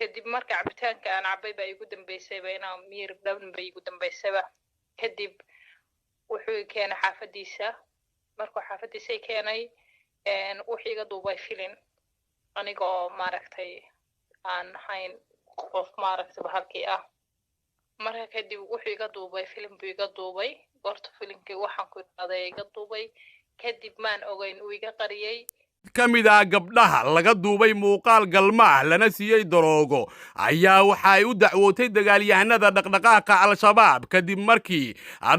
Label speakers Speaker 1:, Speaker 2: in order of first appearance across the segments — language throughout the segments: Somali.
Speaker 1: kadib marka cabitaanka aan cabay baa igu dambeysayba inaan miyir dhaban bay igu dambeysayba kadib wuxuu keenay xaafadiisa markuu xaafadiisa keenay wuxuu iga duubay filin aniga oo maaragtay aan hayn qof maaragtay halkii ah marka kadib wuxuu iga duubay filin buu iga duubay goorta filinkii waxaan ku qaaday iga duubay kadib maan ogeyn uu iga qariyay
Speaker 2: kamid ah gabdhaha laga duubay muuqaal galma ah lana siiyey daroogo ayaa waxa ay u dacwootay dagaalyahanada dhaqdhaqaaqa al-shabaab kadib markii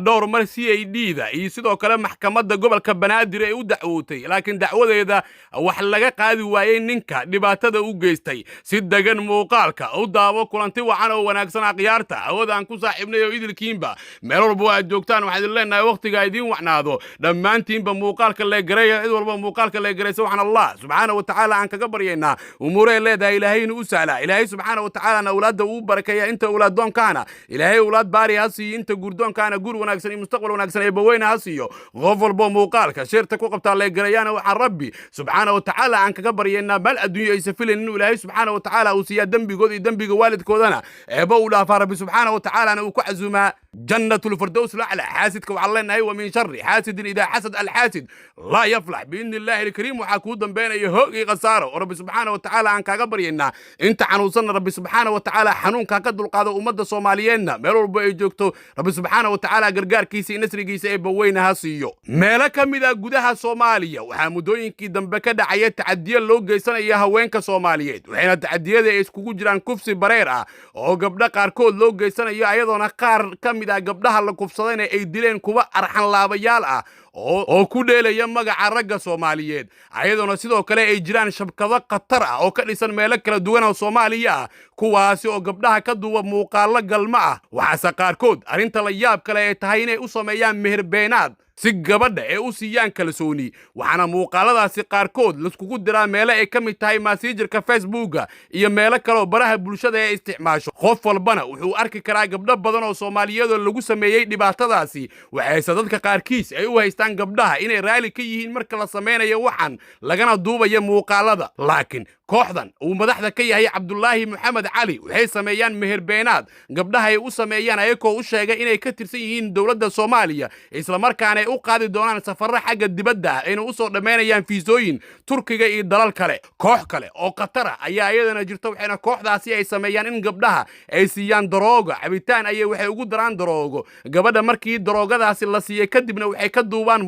Speaker 2: dhowr mar CID-da iyo sidoo kale maxkamadda gobolka Banaadir ay u dacwootay laakiin dacwadeeda wax laga qaadi waayay ninka dhibaatada u geystay si dagan muuqaalka u daawo kulanti wacan oo wanaagsan aqyaarta awoodaan ku saaxiibnay oo idilkiinba meel walba aad joogtaan waxaan leenahay waqtiga idin wacnaado dhammaantiinba muuqaalka la gareeyo cid walba muuqaalka la gareeyo الله سبحانه وتعالى عن كبرينا أموره لا ده إلهي نوسلا إلهي سبحانه وتعالى أن أولاد بركة أنت أولاد دون كان إلهي أولاد باري هسي أنت جردون كان جور وناكسني مستقبل وناكسني بوين هسيو غفر بموقالك شيرتك وقبت الله جريانا وعن ربي سبحانه وتعالى عن كبرينا بل الدنيا يسفل إنه إلهي سبحانه وتعالى وسيا دنبي جودي دنبي والد كودنا بولا فربي سبحانه وتعالى أنا وكعزما جنة الفردوس الأعلى حاسدك وعلينا ومن شر حاسد إذا حسد الحاسد لا يفلح بإذن الله الكريم وحكودا بين يهوغي غسارة ورب سبحانه وتعالى عن كاقبرينا انت عنوصلنا رب سبحانه وتعالى حنون كاقد القادة أمد الصوماليين ميلو بيجوكتو رب سبحانه وتعالى قرقار كيسي نسري كيسي بوينها هاسيو ميلاكا ميدا قدها صوماليا وحامدوين كي دنبكا دعايات تعديا لو جيسانا إياها وينكا صوماليات وحين تعديا دي اسكوكو جران كفسي بريرا oo gabdha qaarkood loo geysanayo ayadoona qaar kamid ah gabdhaha la kufsadayna ay dileen kuwa arxan laabayaal ah oo ku dheelaya magaca ragga Soomaaliyeed ayadoona sidoo kale ay jiraan shabakado qatar ah oo ka dhisan meelo kala duwan oo Soomaaliya ah kuwaasi oo gabdhaha ka duuba muuqaalo galma ah waxa qaarkood arinta la yaab kale ay tahay inay u sameeyaan meher beenaad si gabadha ee u siiyaan kalsooni waxana muuqaaladaasi qaarkood la iskugu diraa meelo ay kamid tahay messengerka Facebook iyo meelo kale oo baraha bulshada ay isticmaasho qof walbana wuxuu arki karaa gabdho badan oo Soomaaliyeed oo lagu sameeyay dhibaatadaasi waxay dadka qaarkiis ay u haystaan gabdhaha inay raali ka yihiin marka la sameynayo waxan lagana duubayo muuqaalada laakiin kooxdan uu madaxda ka yahay Cabdullaahi Maxamed Cali waxay sameeyaan meher beenaad gabdhaha ay u sameeyaan ayagoo u sheegay inay ka tirsan yihiin dawladda Soomaaliya isla markaana ay u qaadi doonaan safar xagga dibadda inay u soo dhameynayaan fiisooyin Turkiga iyo dalal kale koox kale oo qatar ah ayaa iyadana jirta waxayna kooxdaasi ay sameeyaan in gabdhaha ay siiyaan darooga cabitaan ay waxay ugu daraan daroogo gabadha markii daroogadaasi la siiyay kadibna waxay ka duubaan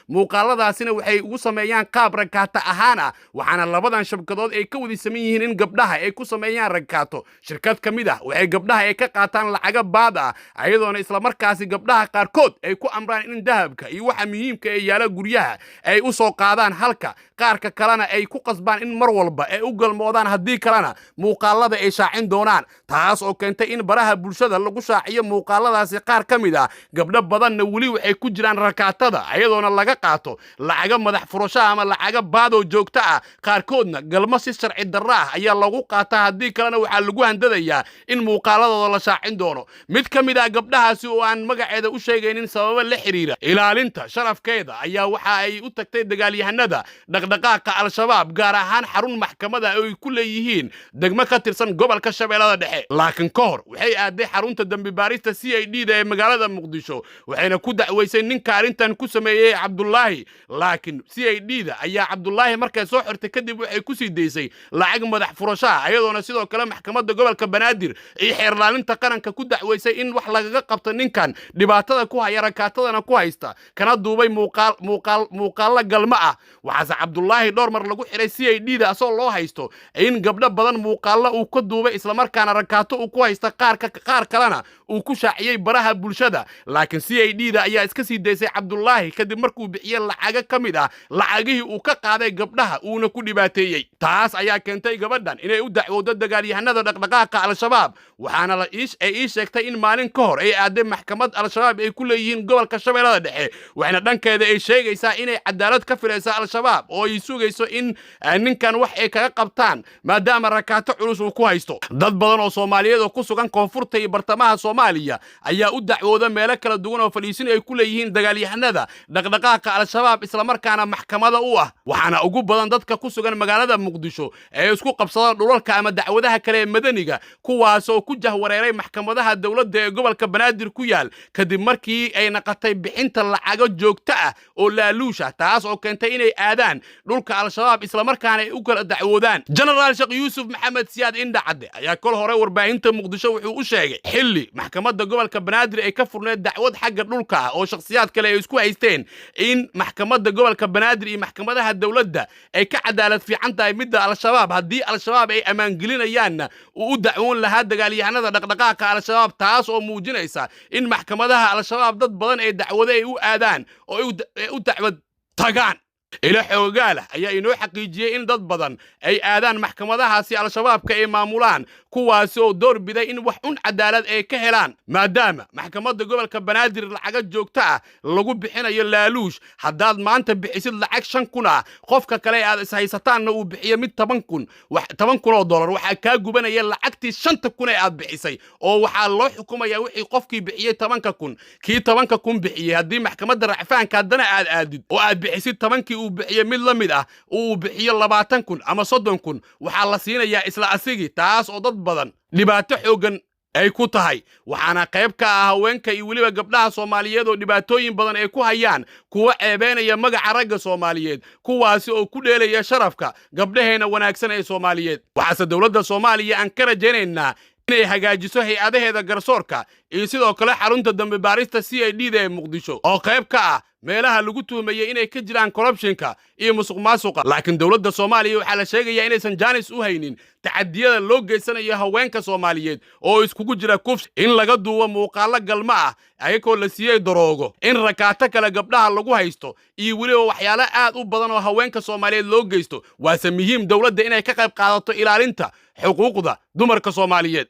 Speaker 2: muuqaaladaasina waxay ugu sameeyaan qaab rakaata ahaan ah waxaana labadan shabakadood ay ka wadi sameeyeen yihiin in gabdhaha ay ku sameeyaan rakaato shirkad kamid ah waxay gabdhaha ay ka qaataan lacag baad ah ayadoona isla markaasi gabdhaha qaarkood ay ku amraan in dahabka iyo waxa muhiimka ay yaala guryaha ay u soo qaadaan halka qaarka kalena ay ku qasbaan in mar walba ay u galmoodaan hadii kalena muuqaalada ay shaacin doonaan taas oo keentay in baraha bulshada lagu shaaciyo muuqaaladaasi qaar kamid ah gabdho badanna wali waxay ku jiraan rakaatada ayadoona laga qaato lacag madax furasho ama lacag baad oo joogto ah qaarkoodna galmo si sharci darro ah ayaa lagu qaataa hadii kalena waxa lagu handadayaa in muuqaaladooda la shaacin doono mid kamid ah gabdhahaasi oo aan magaceeda u sheegaynin sabab la xiriira ilaalinta sharafkeeda ayaa waxa ay u tagtay dagaalyahanada dhaqdhaqaaqa al-shabaab gaar ahaan xarun maxkamada ay ku leeyihiin degmo ka tirsan gobolka Shabeellada Dhexe laakiin ka hor waxay aaday xarunta dambi baarista CID-da ee magaalada Muqdisho waxayna ku dacweysay ninka arintan ku sameeyay Cabdullaahi laakiin CID-da ayaa Cabdullaahi markay soo xirtay kadib waxay ku sii deysay lacag madax furasho ayadoona sidoo kale maxkamadda gobolka Banaadir ay xeerlaalinta qaranka ku dacweysay in wax lagaga qabto ninkan dhibaatada ku haya rakaatadana ku haysta kana duubay muuqaal galma ah waxa Cabdullaahi dhowr mar lagu xiray CID-da asoo loo haysto in gabdho badan muuqaal uu ka duubay isla markaana rakaato uu ku haysta qaar kalena uu ku shaaciyay baraha bulshada laakiin CID-da ayaa iska sii deysay Cabdullaahi kadib markuu bixiyay lacag kamid ah lacagihii uu ka qaaday gabdhaha uuna ku dhibaateeyay taas ayaa keentay gabadhan inay u dacwoodo dagaalyahanada dhaqdhaqaaqa al-shabaab waxaana la ii sheegtay in maalin ka hor ay aaday maxkamad al-shabaab ay ku leeyihiin gobolka Shabeellada Dhexe waxayna dhankeeda ay sheegaysaa inay cadaalad ka filayso al-shabaab oo ay sugayso in ninkan wax ay kaga qabtaan maadaama rakaato culus uu ku haysto dad badan oo Soomaaliyeed oo ku sugan koonfurta iyo bartamaha Soomaaliya ayaa u dacwooda meelo kala duwan oo faliisin ay ku leeyihiin dagaalyahanada dhaqdhaqaaqa al-shabaab isla markaana maxkamada u ah waxaana ugu badan dadka ku sugan magaalada muqdisho ee isku qabsadaan dhulalka ama dacwadaha kale ee madaniga kuwaas oo ku jahwareeray maxkamadaha dowladda ee gobolka banaadir ku yaal kadib markii ay naqatay bixinta lacago joogto ah oo laaluusha taas oo keentay inay aadaan dhulka al-shabaab isla markaana ay u kala dacwoodaan jenaraal sheekh yuusuf maxamed siyaad indhacadde ayaa kol hore warbaahinta muqdisho wuxuu u sheegay xilli maxkamadda gobolka banaadir ay ka furneed dacwad xagga dhulka ah oo shakhsiyaad kale ay isku haysteen in maxkamadda gobolka banaadir iyo maxkamadaha dowladda ay ka cadaalad fiican tahay midda al-shabaab haddii al-shabaab ay ammaangelinayaanna uu u dacwoon lahaa dagaalyahanada dhaqdhaqaaqa al-shabaab taas oo muujinaysa in maxkamadaha al-shabaab dad badan ee dacwado ay u aadaan oo ay u dacwad tagaan ila xoogaala ayaa inoo xaqiijiyey in dad badan ay aadaan maxkamadahaasi al-shabaabka ay maamulaan kuwaasi oo door biday in wax un cadaalad ay ka helaan maadaama maxkamadda gobolka banaadir lacaga joogto ah lagu bixinayo laaluush haddaad maanta bixisid lacag 5,000 ah qofka kale aad ishaysataanna uu bixiyo mid 10,000 oo dollar waxaa kaa gubanaya lacagtii 5,000 ee aad bixisay oo waxaa loo xukumayaa wixii qofkii bixiyey 10,000 kii 10,000 bixiyey haddii maxkamadda racfaanka haddana aad aadid oo aad bixisid 10,000 uu bixiyo mid la mid ah uu bixiyo 20,000 ama 30,000 waxaa la siinayaa isla asigi taas oo dad badan dhibaato xoogan ay ku tahay waxaana qayb ka ah haweenka iyo weliba gabdhaha Soomaaliyeed oo dhibaatooyin badan ay ku hayaan kuwa ceebeynaya magaca ragga Soomaaliyeed kuwaasi oo ku dheelaya sharafka gabdhaheena wanaagsan ee Soomaaliyeed waxaase dawladda Soomaaliya aan ka rajaynaynaa inay hagaajiso hay'adaheeda garsoorka iyo sidoo kale xarunta dambe baarista CID ee Muqdisho oo qayb ka ah meelaha lagu tuhmayay inay ka jiraan corruptionka iyo musuqmaasuqa laakiin dawladda Soomaaliya waxa la sheegayaa inaysan jaanis u haynin tacadiyada loo geysanayo haweenka Soomaaliyeed oo iskugu jira kufs in laga duubo muuqaalo galma ah ayagoo la siiyay daroogo in rakaato kale gabdhaha lagu haysto iyo weliba waxyaalo aad u badan oo haweenka Soomaaliyeed loo geysto waase muhiim dawladda inay ka qayb qaadato ilaalinta xuquuqda dumarka Soomaaliyeed